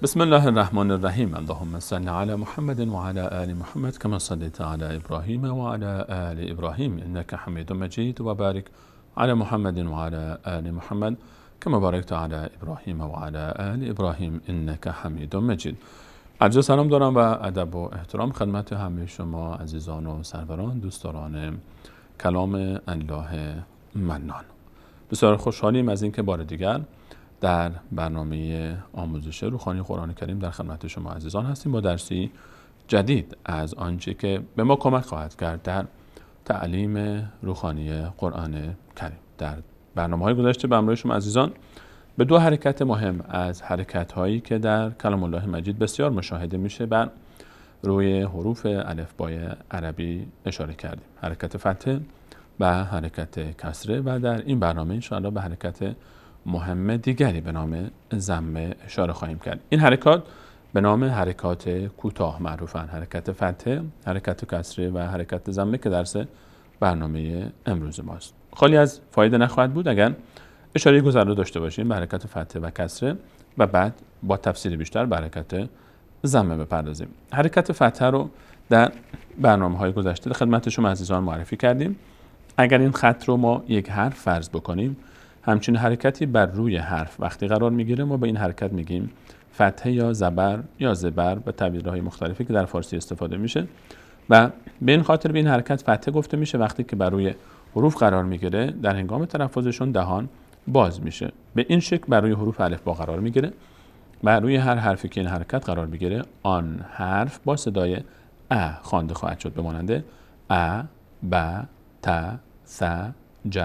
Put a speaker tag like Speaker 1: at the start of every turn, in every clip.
Speaker 1: بسم الله الرحمن الرحیم. اللهم صل علی محمد و علی آل محمد كما صليت على ابراهیم و علی آل ابراهیم انك حمید مجید و بارک علی محمد و علی آل محمد كما بارکت علی ابراهیم و علی آل ابراهیم انك حمید مجید. عرض سلام دارم و ادب و احترام خدمت همه شما عزیزان و سروران دوستداران کلام الله منان. بسیار خوشحالیم از اینکه بار دیگر در برنامه آموزش روحانی قرآن کریم در خدمت شما عزیزان هستیم با درسی جدید از آنچه که به ما کمک خواهد کرد در تعلیم روحانی قرآن کریم. در برنامه‌های گذشته به همراه شما عزیزان به دو حرکت مهم از حرکت‌هایی که در کلام الله مجید بسیار مشاهده میشه بر روی حروف الفبای عربی اشاره کردیم. حرکت فتحه و حرکت کسره و در این برنامه ان شاءالله به حرکت مهم دیگری به نام ضمه اشاره خواهیم کرد. این حرکات به نام حرکات کوتاه معروفن: حرکت فتحه، حرکت کسره و حرکت ضمه که درس برنامه امروز ماست. خالی از فایده نخواهد بود اگر اشاره گذرا داشته باشیم به حرکت فتحه و کسره و بعد با تفصیل بیشتر به حرکت ضمه بپردازیم. حرکت فتحه رو در برنامه‌های گذشته خدمت شما عزیزان معرفی کردیم. اگر این خط رو ما یک حرف فرض بکنیم، همچین حرکتی بر روی حرف وقتی قرار میگیره ما به این حرکت میگیم فتحه یا زبر یا زبر به تعبیرهای مختلفی که در فارسی استفاده میشه و به این خاطر به این حرکت فتحه گفته میشه وقتی که بر روی حروف قرار میگیره در هنگام تلفظشون دهان باز میشه. به این شکل بر روی حروف الفبا قرار میگیره. بر روی هر حرفی که این حرکت قرار میگیره آن حرف با صدای ا خوانده خواهد شد به مانند ا، ب، ت، ث، ج،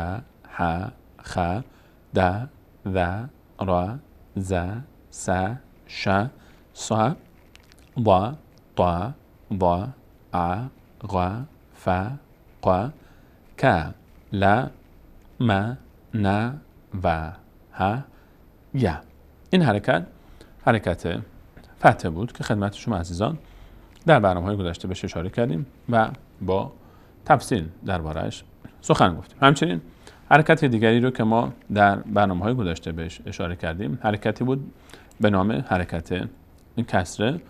Speaker 1: ح، خ، د، ذ، ر، ز، س، ش، ص، ض، ط، ض، ع، غ، ف، ق، ک، ل، م، ن و ه، ی. این حرکت فتحه بود که خدمت شما عزیزان در برنامه‌های گذشته بهش اشاره کردیم و با تفصیل درباره‌اش سخن گفتیم. همچنین حرکت دیگری رو که ما در برنامه‌های گذشته بهش اشاره کردیم حرکتی بود به نام حرکت کسره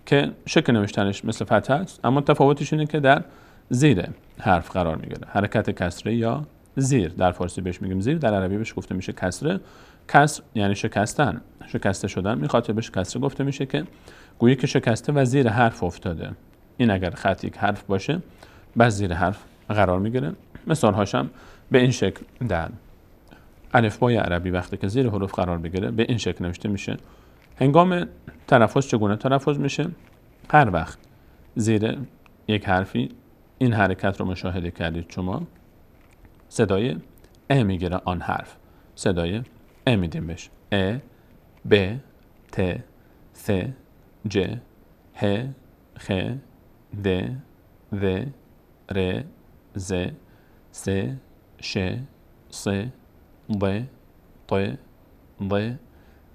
Speaker 1: که شکل نوشتنش مثل فتحه است اما تفاوتش اینه که در زیر حرف قرار میگیره. حرکت کسره یا زیر، در فارسی بهش میگیم زیر، در عربی بهش گفته میشه کسره. کسر یعنی شکستن، شکسته شدن. این خاطر بهش کسره گفته میشه که گویی که شکسته و زیر حرف افتاده. این اگر خط یک حرف باشه بعد زیر حرف قرار میگیره. مثال هاشم به این شکل در الفبای عربی وقتی که زیر حروف قرار بگیره به این شکل نوشته میشه. هنگام تلفظ چگونه تلفظ میشه؟ هر وقت زیر یک حرفی این حرکت رو مشاهده کردید شما صدای ا میگیره آن حرف. صدای ا میدیم بهش: ا، ب، ت، ث، ج، ه، خ، د، ذ، ر، ز، س، ش، ص، ض، ط، ض،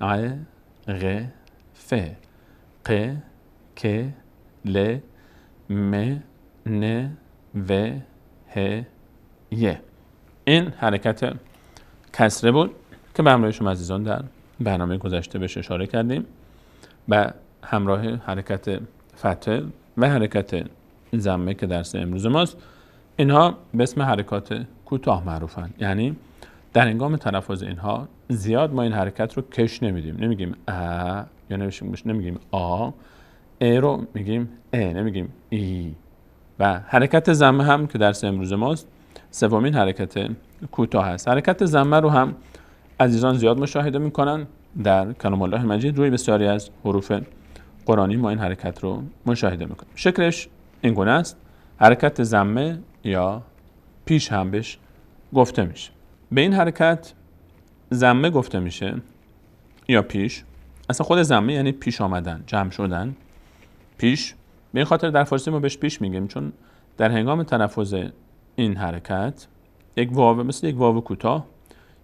Speaker 1: ع، غ، ف، ق، ک، ل، م، ن و ه، ی. این حرکت کسره بود که به همراه شما عزیزان در برنامه گذشته بهش اشاره کردیم و همراه حرکت فتحه و حرکت ضمه که درس امروز ماست. اینها به اسم حرکات کوتاه معروفن، یعنی در هنگام تلفظ اینها زیاد ما این حرکت رو کش نمیدیم. نمیگیم ا یا نمیگیم آ، ای رو میگیم ا، نمیگیم ای. و حرکت ضمه هم که درس امروز ماست سومین حرکت کوتاه است. حرکت ضمه رو هم عزیزان زیاد مشاهده میکنن در کلام الله مجید. روی بسیاری از حروف قرآنی ما این حرکت رو مشاهده میکنیم. شکلش این گونه است: حرکت ضمه یا پیش هم بهش گفته میشه. به این حرکت ضمه گفته میشه یا پیش. اصلا خود ضمه یعنی پیش آمدن، جمع شدن. پیش به این خاطر در فارسی ما بهش پیش میگیم چون در هنگام تلفظ این حرکت یک واو مثل یک واو کوتاه،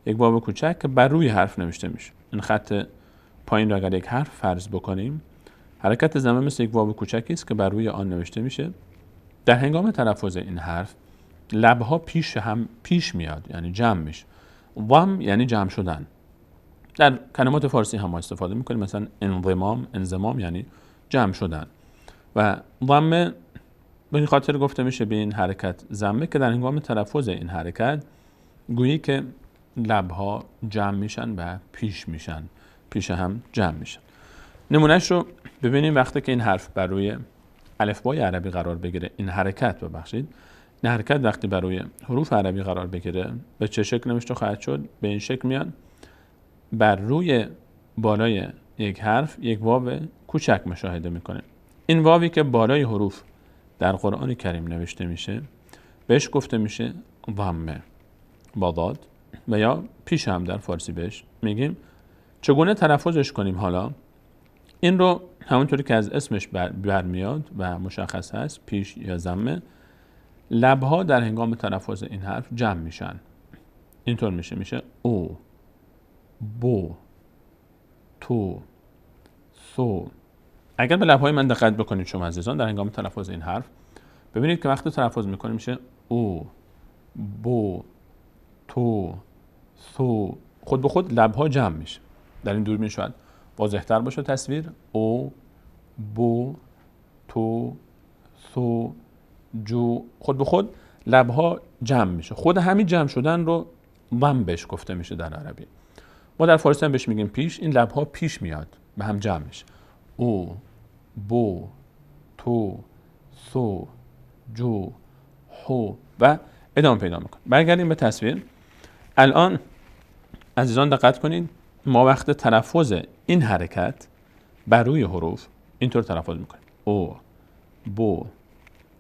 Speaker 1: یک واو کوچک که بر روی حرف نوشته میشه. این خط پایین رو اگر یک حرف فرض بکنیم حرکت ضمه مثل یک واو کوچکی است که بر روی آن نوشته میشه. در هنگام تلفظ این حرف لبها پیش میاد یعنی جمع میشه. ضم یعنی جمع شدن. در کلمات فارسی هم ما استفاده میکنیم، مثلا انضمام یعنی جمع شدن، و ضمه به این خاطر گفته میشه به این حرکت ضمه که در هنگام تلفظ این حرکت گویی که لبها جمع میشن و پیش هم جمع میشن. نمونهش رو ببینیم. وقتی که این حرف بر روی الفبای عربی قرار بگیره، این حرکت وقتی بر روی حروف عربی قرار بگیره به چه شکل نوشته خواهد شد؟ به این شکل میاد: بر روی بالای یک حرف یک واو کوچک مشاهده میکنه. این واوی که بالای حروف در قرآن کریم نوشته میشه بهش گفته میشه ضمه با ضاد، و یا پیش هم در فارسی بهش میگیم. چگونه تلفظش کنیم؟ حالا این رو همونطوری که از اسمش برمیاد و مشخص هست، پیش یا ضمه، لبها در هنگام تلفظ این حرف جمع میشن. اینطور میشه او، بو، تو، سو. اگر به لبهای من دقت بکنید شما عزیزان در هنگام تلفظ این حرف، ببینید که وقتی تلفظ میکنیم میشه او، بو، تو، سو. خود به خود لبها جمع میشه. در این دوربین شاید واضح‌تر باشه تصویر: او، بو، تو، سو، جو. خود به خود لبها جمع میشه. خود همین جمع شدن رو ضم بهش گفته میشه در عربی. ما در فارسی هم بهش میگیم پیش. این لبها پیش میاد، به هم جمع میشه: او، بو، تو، سو، جو، هو، و ادامه پیدا میکنه. برگردیم به تصویر. الان عزیزان دقت کنید، ما وقت تلفظ این حرکت بر روی حروف اینطور تلفظ میکنیم: او، بو،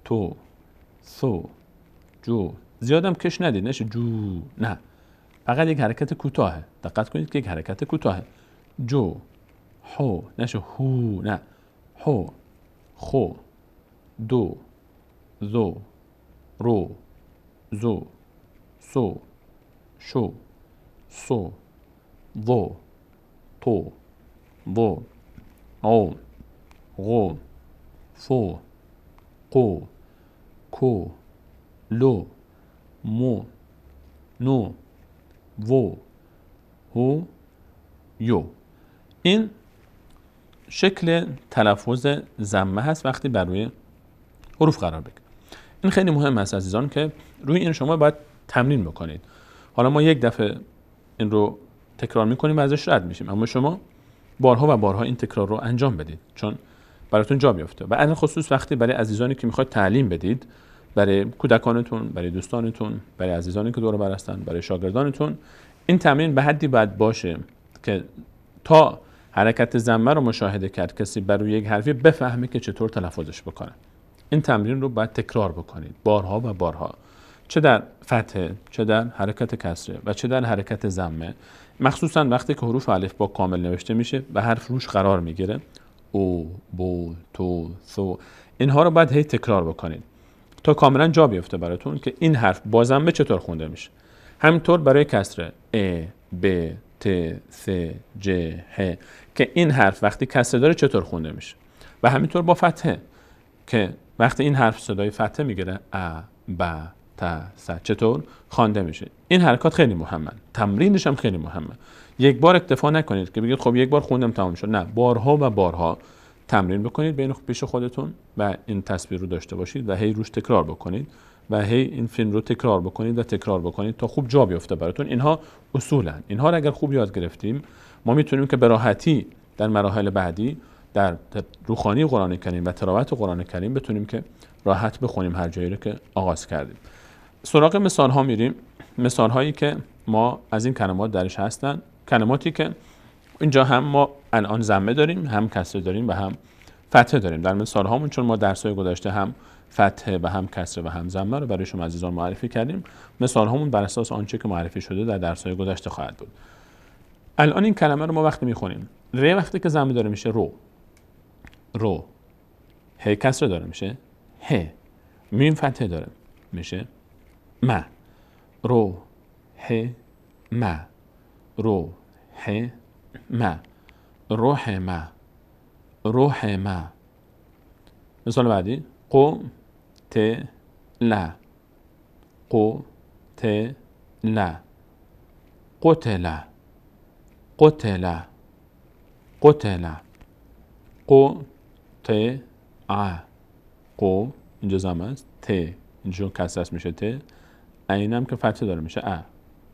Speaker 1: تو، سو، جو. زیادم کش ندید، نشه جو، نه، فقط یک حرکت کوتاهه. دقت کنید که یک حرکت کوتاهه: جو، هو، نشه هو، نه، هو، خو، دو، زو، رو، زو، سو، شو، سو، ضو، تو، ضو، عو، غو، فو، قو، کو، لو، مو، نو، وو، هو، یو. این شکل تلفظ ضمه هست وقتی بر روی حروف قرار بگیره. این خیلی مهم است عزیزان که روی این شما باید تمرین بکنید. حالا ما یک دفعه این رو تکرار میکنیم و ازش رد میشیم، اما شما بارها و بارها این تکرار رو انجام بدید چون براتون جا بیفته. و علاوه خصوص وقتی برای عزیزانی که میخواید تعلیم بدید، برای کودکانتون، برای دوستانتون، برای عزیزانی که دور و بر هستن، برای شاگردانتون، این تمرین به حدی باید باشه که تا حرکت ضمه رو مشاهده کرد کسی بر روی یک حرفی بفهمه که چطور تلفظش بکنه. این تمرین رو باید تکرار بکنید بارها و بارها، چه در فتحه، چه در حرکت کسره و چه در حرکت ضمه، مخصوصا وقتی که حروف الف با کامل نوشته میشه و حرف روش قرار میگیره: او، بو، تو، سو. اینها رو باید هی تکرار بکنید تا کاملا جا بیفته براتون که این حرف با ضمه چطور خونده میشه. همینطور برای کسره: ا، ب، ت، ث، ج، ه، که این حرف وقتی کسره داره چطور خونده میشه. و همینطور با فتحه که وقتی این حرف صدای فتحه میگیره: ا، ب، ت، ث، چطور خوانده میشه. این حرکات خیلی مهمه، تمرینش هم خیلی مهمه. یک بار اکتفا نکنید که بگید خب یک بار خوندم تمام شد، نه، بارها و بارها تمرین بکنید بین پیش خودتون و این تصویر رو داشته باشید و هی روش تکرار بکنید و هی این فیلم رو تکرار بکنید و تکرار بکنید تا خوب جا بیفته براتون. اینها اصولن. اینها رو اگر خوب یاد گرفتیم ما میتونیم که به راحتی در مراحل بعدی در روخوانی قرآن کریم و تلاوت قرآن کریم بتونیم که راحت بخونیم هر جایی رو که آغاز کردیم. سراغ مثال ها میریم. مثال هایی که ما از این کلمات درش هستن، کلماتی که اینجا هم ما الان ضمه داریم، هم کسره داریم و هم فتحه داریم. در مثال هامون چون ما درس‌های گذشته هم فتحه و هم کسره و هم ضمه رو برای شما عزیزان معرفی کردیم، مثال هامون بر اساس آنچه که معرفی شده در درس‌های گذشته خواهد بود. الان این کلمه رو ما وقتی میخونیم، ر وقتی که ضمه داره میشه رو، ه کسره داره میشه ه، میم فتحه داره میشه م، رو، ه، م، رو، ه، م، روح ما، روح ما. مثال بعدی: قو، ت، لا، قو، ت، لا، قتل، قتل قتل قطع قو اینجا زمه است ت اینجا کسر است میشه ت اینم که فتحه داره میشه ا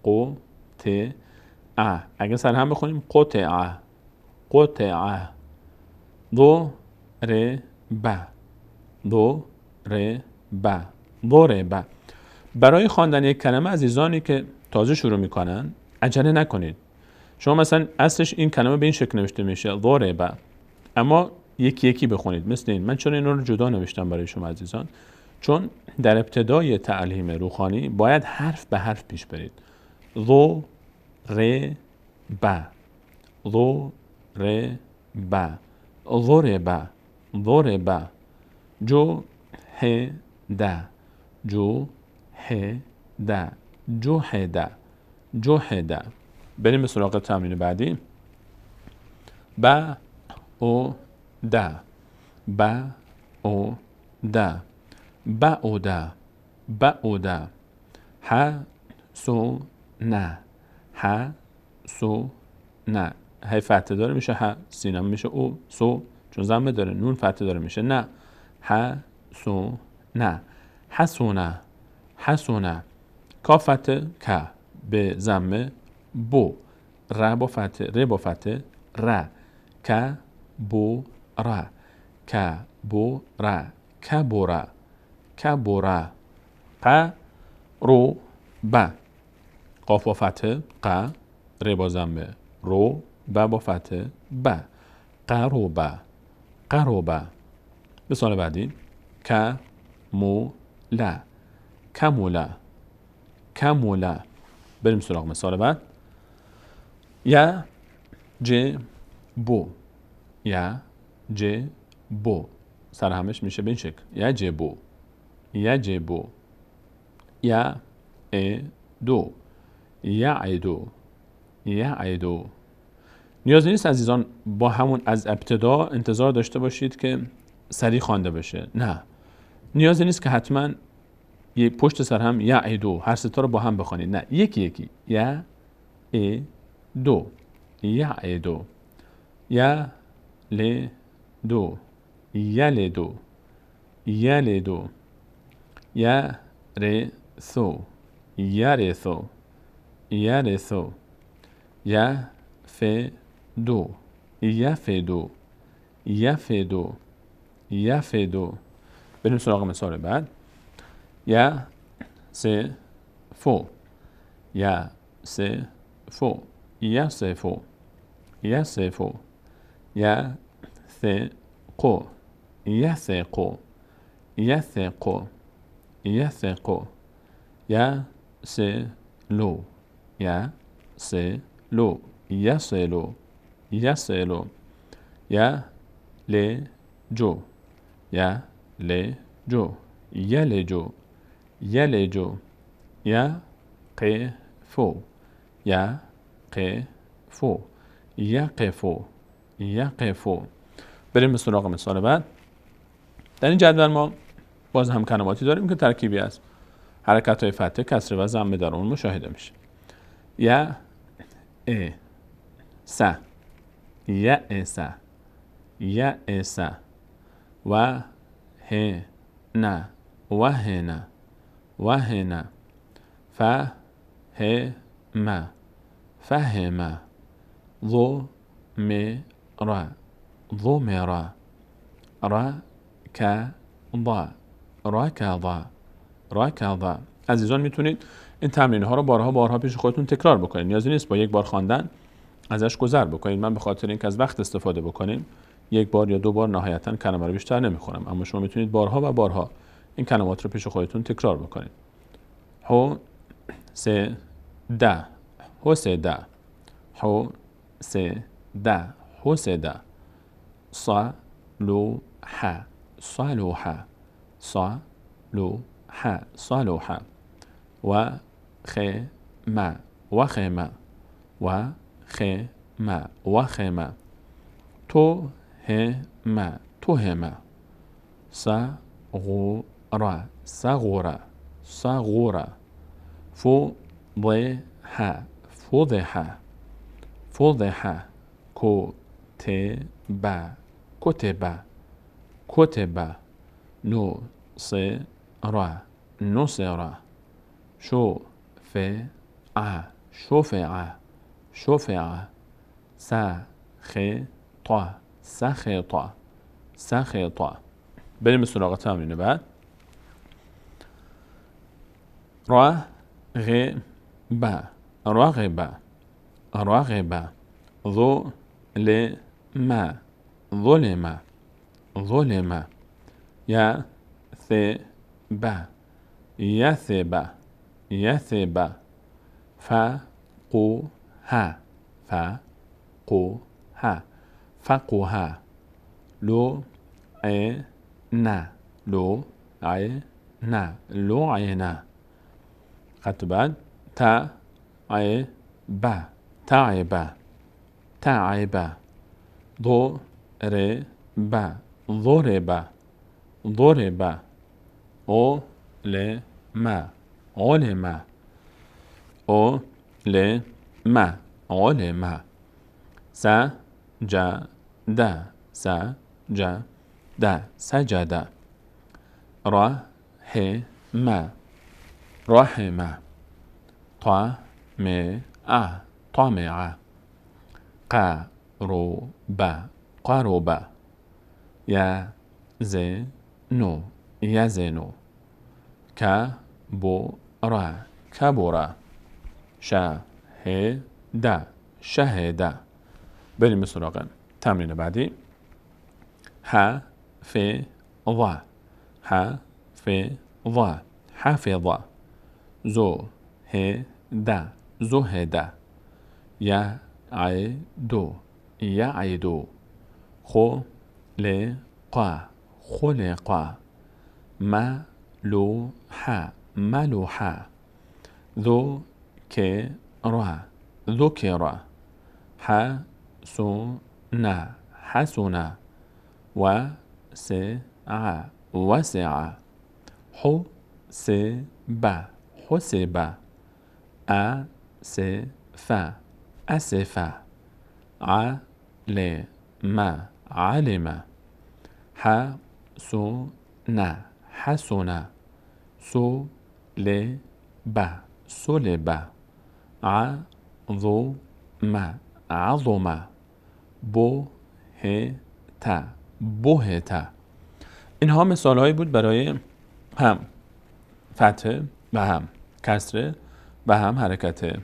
Speaker 1: قطع اگه سر هم بخونیم قطع قطع ضرب ضرب. برای خواندن یک کلمه عزیزانی که تازه شروع میکنن عجله نکنید. شما مثلا اصلش این کلمه به این شکل نوشته میشه ضرب، اما یکی یکی بخونید مثل این. من چون این رو جدا نوشتم برای شما عزیزان، چون در ابتدای تعلیم روحانی باید حرف به حرف پیش برید. ضرب ضرب ضرب ضرب جهد جهد جهد جهد. بریم به سراغ تمرین بعدی. بعد بعد بعد بعد حسن حسن. هی فتحه داره میشه ه، سینم میشه او، سو چون ضمه داره، نون فتحه داره میشه نه. حسن حسن حسن. کاف فتحه که به ضمه بو، ر با فتحه ر با فتحه ر، ک بو ر ک بو ر کبوره کبوره. ق رو ب، قاف با فتحه ق، ر با ضمه رو، ب با فتحه ب، قروبه قروبه. مثال بعدی کموله کموله کموله. بریم سراغ مثال بعد. یا ج بو یا ج بو، سر همش میشه به این شکل یا ج بو یا ج بو. یا ا دو یا عیدو یا عیدو. نیازی نیست عزیزان با همون از ابتدا انتظار داشته باشید که سریع خوانده بشه، نه. نیازی نیست که حتما یه پشت سر هم یا عیدو هر سه تا رو با هم بخوانید، نه، یکی یکی. یا ا دو یا عیدو یا ل دو یل دو یل دو. یا رثو یرثو یرثو. یا فدو یفدو یفدو یفدو. بریم سراغ مثال بعد. یا سفو یا سفو یسفو یسفو. یا ثقو یثقو یثقو یثقو. یا سلو یا سلو یسلو یسلو. یا لجو یا لجو یلجو یلجو. یا قفو یا قفو یقفو یقفو. بریم به سراغ مثال بعد. در این جدول ما باز هم کلماتی داریم که ترکیبی است. حرکت های فتحه، کسره و ضمه در اون مشاهده میشه. یا ا س یا اس یا اس. و ه ن و هن و هن. ف ه م فهم. ضو م را ضمر. را ک ضا رکضا رکضا. عزیزان میتونید این تمرین ها رو بارها پیش خودتون تکرار بکنید. نیازی نیست با یک بار خواندن ازش گذر بکنید. من به خاطر اینکه از وقت استفاده بکنیم یک بار یا دو بار نهایتا کلمه رو بیشتر نمیخونم، اما شما میتونید بارها و بارها این کلمات رو پیش خودتون تکرار بکنید. هو س د هو س د هو س د هو س د. ص لو ح صالح صالح صالح. و خ م وخم وخم وخم. تو هم تهم. صغور صغور صغور. فضح فضح فضح كتب كتب كتب نصر نصر شفع شفع شفع سخط سخط سخط. بریم به سراغ تمرین بعد. رغب رغب رغب ظلم ظلم ظلم يثب يثب يثب فقه فقه فقه لعن لعن لعن. خط بعد تعب تعب تعب ضرب ضرب ضرب علم علم علم علم سجد سجد سجد رحم رحم طمع طمع قرب قرب يزن يزن كبر كبر شهد شهد. بریم به سراغ تمرین بعدی. حفظ حفظ حفظ زهد زهد يعد يعد خلق خلق ملوح ملوح ذكر ذكر حسن حسن وسع وسع حسب حسب أسف أسف علم علم حسن حسن صلب صلب عظم عظم بهت بهت. اینها مثال هایی بود برای هم فتحه و هم کسره و هم حرکت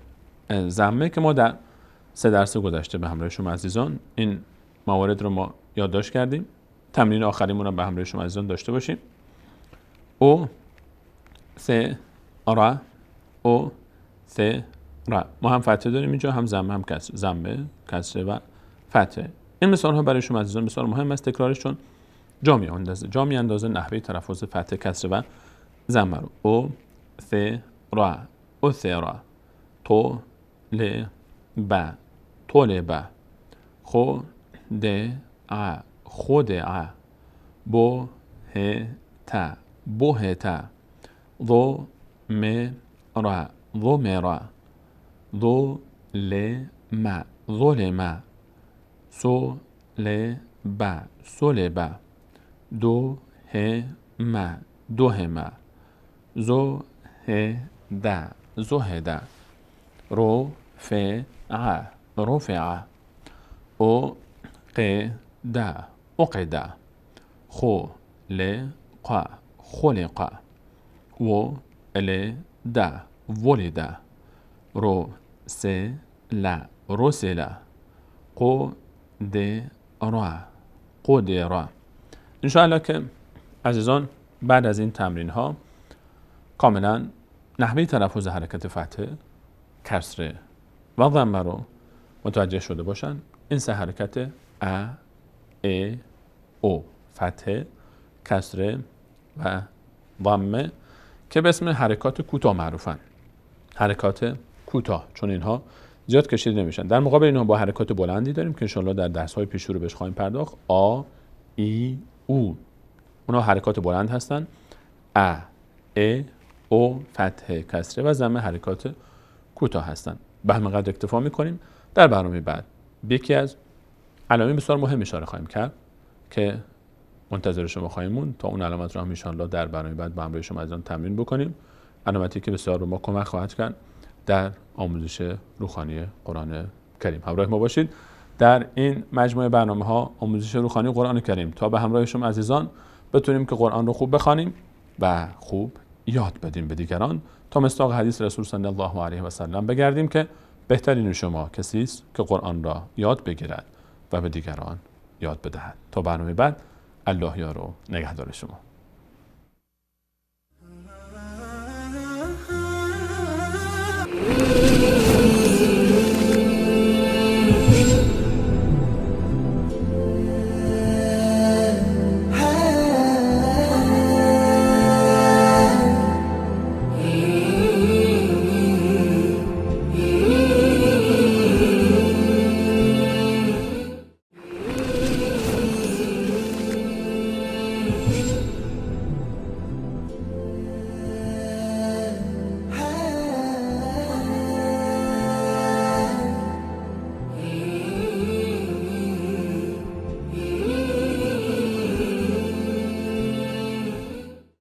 Speaker 1: ضمه که ما در 3 درس گذشته به همراه شما عزیزان این موارد رو ما یادداشت کردیم. تمرین آخریمون رو به همراه شما عزیزان داشته باشیم. او ث را او ث را. ما هم فتحه داریم اینجا، هم ضمه هم کسره، ضمه کسره و فتحه. این مثال ها برای شما عزیزان مثال مهم است تکرارش، چون جا میاندازه نحوه تلفظ فتحه کسره و ضمه رو. او ث را او ث را تو ل ب طلب خدع خدع بهت بهت ضمر ضمر ظلم ظلم صلب صلب دهم دهم زهد زهد رفع رفع عقد عقد خلق خلق ولد ولد رسل رسل قدر قدر. انشاءالله که عزیزان بعد از این تمرین ها کاملا نحوه تلفظ حرکت فتحه، کسره و ضمه رو متوجه شده باشن. این 3 حرکت ا ای او، فتحه، کسره و ضمه که به اسم حرکات کوتاه معروفن. حرکات کوتاه، چون اینها زیاد کشیده نمیشن. در مقابل اینها با حرکات بلندی داریم که انشالله در درس های پیش رو بهش خواهیم پرداخت. آ ای او، اونها حرکات بلند هستن. ا ای او فتحه کسره و ضمه حرکات کوتاه هستن. به همین قدر اکتفا میکنیم. در برنامه بعد یکی از علائم بسیار مهم اشاره خواهیم کرد که منتظر شما خواهیم موند تا اون علامت رو هم ان شاءالله در برنامه بعد با همراه شما از آن تمرین بکنیم. علامتی که بسیار به ما کمک خواهد کرد در آموزش روحانی قرآن کریم. همراه ما باشید در این مجموعه برنامه‌ها آموزش روحانی قرآن کریم تا به همراه شما عزیزان بتونیم که قرآن رو خوب بخوانیم و خوب یاد بدیم به دیگران تا مصداق حدیث رسول صلی الله علیه و سلم بگردیم که بهترین شما کسی است که قرآن را یاد بگیرد و به دیگران یاد بدهد. تا برنامه بعد، الله یار و نگهدار شما.